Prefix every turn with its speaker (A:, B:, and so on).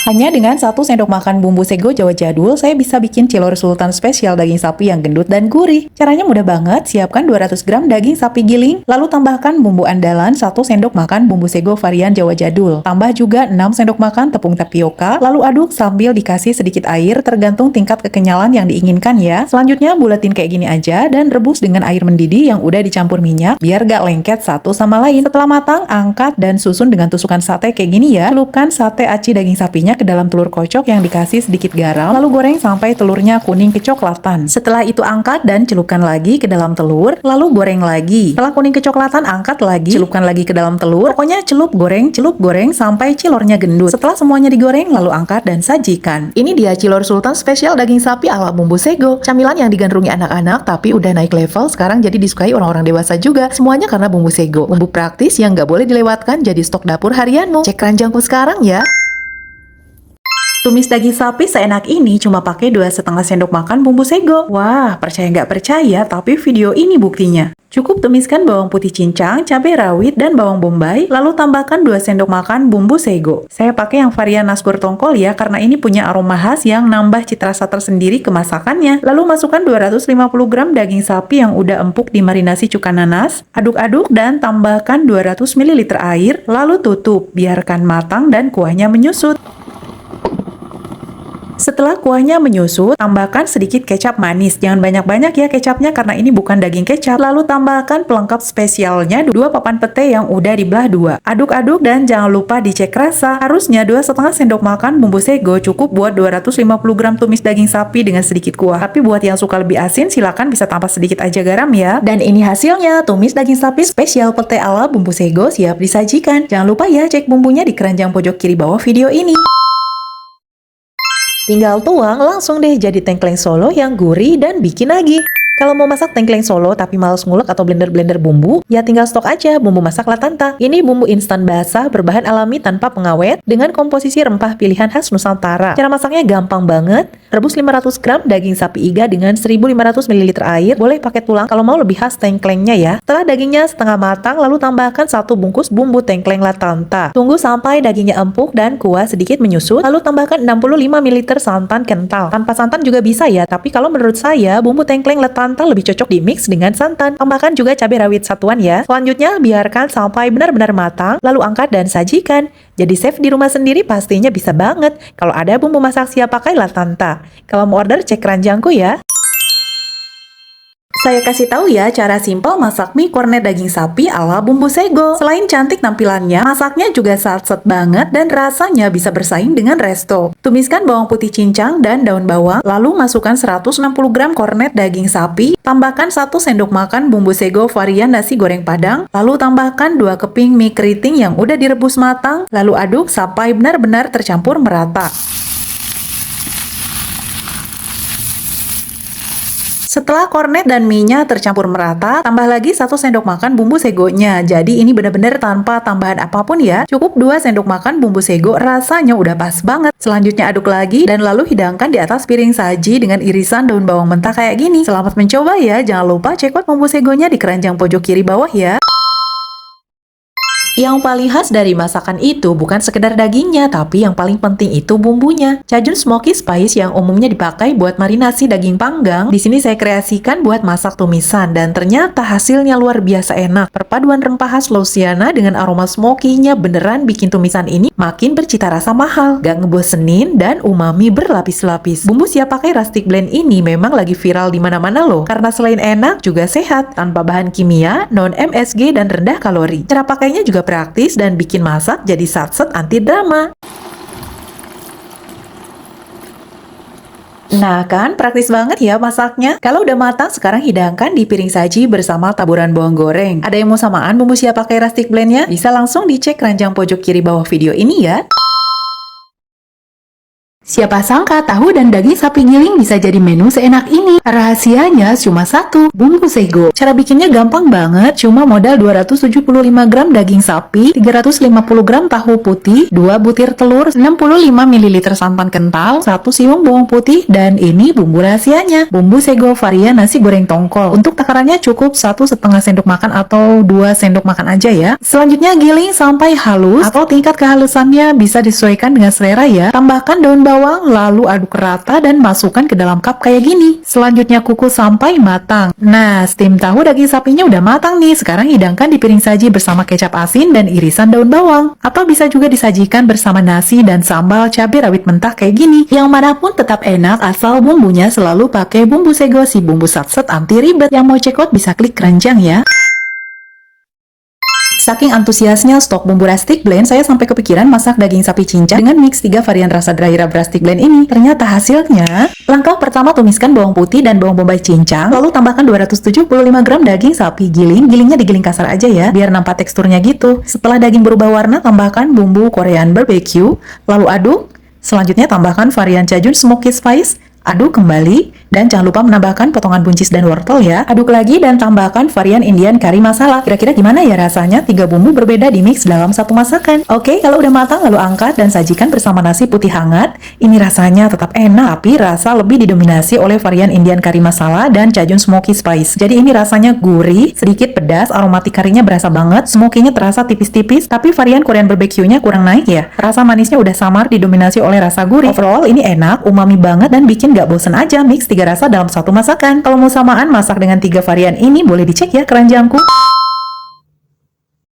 A: Hanya dengan 1 sendok makan bumbu sego Jawa jadul, saya bisa bikin cilor sultan spesial daging sapi yang gendut dan gurih. Caranya mudah banget, siapkan 200 gram daging sapi giling, lalu tambahkan bumbu andalan 1 sendok makan bumbu sego varian Jawa jadul. Tambah juga 6 sendok makan tepung tapioka, lalu aduk sambil dikasih sedikit air tergantung tingkat kekenyalan yang diinginkan ya. Selanjutnya buletin kayak gini aja dan rebus dengan air mendidih yang udah dicampur minyak biar gak lengket satu sama lain. Setelah matang, angkat dan susun dengan tusukan sate kayak gini ya. Celupkan sate aci daging sapinya ke dalam telur kocok yang dikasih sedikit garam, lalu goreng sampai telurnya kuning kecoklatan. Setelah itu angkat dan celupkan lagi ke dalam telur, lalu goreng lagi. Setelah kuning kecoklatan, angkat lagi, celupkan lagi ke dalam telur. Pokoknya celup goreng sampai cilornya gendut. Setelah semuanya digoreng, lalu angkat dan sajikan. Ini dia cilor sultan spesial daging sapi ala bumbu sego. Camilan yang digandrungi anak-anak tapi udah naik level, sekarang jadi disukai orang-orang dewasa juga. Semuanya karena bumbu sego. Bumbu praktis yang nggak boleh dilewatkan jadi stok dapur harianmu. Cek keranjangku sekarang ya. Tumis daging sapi seenak ini cuma pakai 2,5 sendok makan bumbu sego. Wah, percaya nggak percaya, tapi video ini buktinya. Cukup tumiskan bawang putih cincang, cabai rawit, dan bawang bombay, lalu tambahkan 2 sendok makan bumbu sego. Saya pakai yang varian nasgor tongkol ya, karena ini punya aroma khas yang nambah cita rasa tersendiri ke masakannya. Lalu masukkan 250 gram daging sapi yang udah empuk dimarinasi cuka nanas, aduk-aduk dan tambahkan 200 ml air, lalu tutup, biarkan matang dan kuahnya menyusut. Setelah kuahnya menyusut, tambahkan sedikit kecap manis. Jangan banyak-banyak ya kecapnya karena ini bukan daging kecap. Lalu tambahkan pelengkap spesialnya 2 papan pete yang udah dibelah 2. Aduk-aduk dan jangan lupa dicek rasa. Harusnya 2,5 sendok makan bumbu sego cukup buat 250 gram tumis daging sapi dengan sedikit kuah. Tapi buat yang suka lebih asin silakan bisa tambah sedikit aja garam ya. Dan ini hasilnya, tumis daging sapi spesial pete ala bumbu sego siap disajikan. Jangan lupa ya cek bumbunya di keranjang pojok kiri bawah video ini. Tinggal tuang, langsung deh jadi tengkleng Solo yang gurih dan bikin nagih. Kalau mau masak tengkleng Solo tapi males ngulek atau blender-blender bumbu, ya tinggal stok aja bumbu masak Latanta. Ini bumbu instan basah berbahan alami tanpa pengawet dengan komposisi rempah pilihan khas Nusantara. Cara masaknya gampang banget. Rebus 500 gram daging sapi iga dengan 1.500 ml air. Boleh pakai tulang kalau mau lebih khas tengklengnya ya. Setelah dagingnya setengah matang, lalu tambahkan 1 bungkus bumbu tengkleng Latanta. Tunggu sampai dagingnya empuk dan kuah sedikit menyusut, lalu tambahkan 65 ml santan kental. Tanpa santan juga bisa ya, tapi kalau menurut saya bumbu tengkleng Latanta lebih cocok di mix dengan santan. Tambahkan juga cabai rawit satuan ya. Selanjutnya biarkan sampai benar-benar matang, lalu angkat dan sajikan. Jadi chef di rumah sendiri pastinya bisa banget kalau ada bumbu masak siap pakai Latanta. Kalau mau order cek keranjangku ya. Saya kasih tahu ya cara simpel masak mie kornet daging sapi ala bumbu sego. Selain cantik tampilannya, masaknya juga satset banget dan rasanya bisa bersaing dengan resto. Tumiskan bawang putih cincang dan daun bawang, lalu masukkan 160 gram kornet daging sapi, tambahkan 1 sendok makan bumbu sego varian nasi goreng Padang, lalu tambahkan 2 keping mie keriting yang udah direbus matang, lalu aduk sampai benar-benar tercampur merata. Setelah kornet dan mie-nya tercampur merata, tambah lagi 1 sendok makan bumbu segonya. Jadi ini benar-benar tanpa tambahan apapun ya. Cukup 2 sendok makan bumbu sego, rasanya udah pas banget. Selanjutnya aduk lagi dan lalu hidangkan di atas piring saji dengan irisan daun bawang mentah kayak gini. Selamat mencoba ya. Jangan lupa cek out bumbu segonya di keranjang pojok kiri bawah ya. Yang paling khas dari masakan itu bukan sekedar dagingnya, tapi yang paling penting itu bumbunya. Cajun smoky spice yang umumnya dipakai buat marinasi daging panggang, di sini saya kreasikan buat masak tumisan dan ternyata hasilnya luar biasa enak. Perpaduan rempah khas Louisiana dengan aroma smoky-nya beneran bikin tumisan ini makin bercita rasa mahal, gak ngebosenin dan umami berlapis-lapis. Bumbu siap pakai rustic blend ini memang lagi viral di mana-mana loh, karena selain enak juga sehat, tanpa bahan kimia, non MSG dan rendah kalori. Cara pakainya juga praktis dan bikin masak jadi satset anti drama. Nah kan, praktis banget ya masaknya. Kalau udah matang, sekarang hidangkan di piring saji bersama taburan bawang goreng. Ada yang mau samaan bumbu siap pakai rustic blendnya? Bisa langsung dicek keranjang pojok kiri bawah video ini ya. Siapa sangka tahu dan daging sapi giling bisa jadi menu seenak ini. Rahasianya cuma satu, bumbu sego. Cara bikinnya gampang banget, cuma modal 275 gram daging sapi, 350 gram tahu putih, 2 butir telur, 65 ml santan kental, 1 siung bawang putih, dan ini bumbu rahasianya, bumbu sego varian nasi goreng tongkol. Untuk takarannya cukup 1,5 sendok makan atau 2 sendok makan aja ya. Selanjutnya giling sampai halus, atau tingkat kehalusannya bisa disesuaikan dengan selera ya. Tambahkan daun bawang, lalu aduk rata dan masukkan ke dalam cup kayak gini. Selanjutnya kukus sampai matang. Nah, steam tahu daging sapinya udah matang nih. Sekarang hidangkan di piring saji bersama kecap asin dan irisan daun bawang. Atau bisa juga disajikan bersama nasi dan sambal cabai rawit mentah kayak gini. Yang manapun tetap enak asal bumbunya selalu pakai bumbu sego, si bumbu satset anti ribet. Yang mau check out bisa klik keranjang ya. Saking antusiasnya stok bumbu rustic blend, saya sampai kepikiran masak daging sapi cincang dengan mix 3 varian rasa dry rub rustic blend ini. Ternyata hasilnya, langkah pertama tumiskan bawang putih dan bawang bombay cincang, lalu tambahkan 275 gram daging sapi giling. Gilingnya digiling kasar aja ya, biar nampak teksturnya gitu. Setelah daging berubah warna, tambahkan bumbu Korean barbecue, lalu aduk. Selanjutnya tambahkan varian Cajun smoky spice, aduk kembali, dan jangan lupa menambahkan potongan buncis dan wortel ya. Aduk lagi dan tambahkan varian Indian curry masala. Kira-kira gimana ya rasanya? 3 bumbu berbeda di mix dalam satu masakan. Oke, kalau udah matang lalu angkat dan sajikan bersama nasi putih hangat. Ini rasanya tetap enak, tapi rasa lebih didominasi oleh varian Indian curry masala dan Cajun smoky spice. Jadi ini rasanya gurih, sedikit pedas, aromatik karinya berasa banget, smoky-nya terasa tipis-tipis, tapi varian Korean barbecue-nya kurang naik ya. Rasa manisnya udah samar didominasi oleh rasa gurih. Overall ini enak, umami banget dan bikin gak bosen aja mix 3 rasa dalam satu masakan. Kalau mau samaan masak dengan 3 varian ini, boleh dicek ya keranjangku.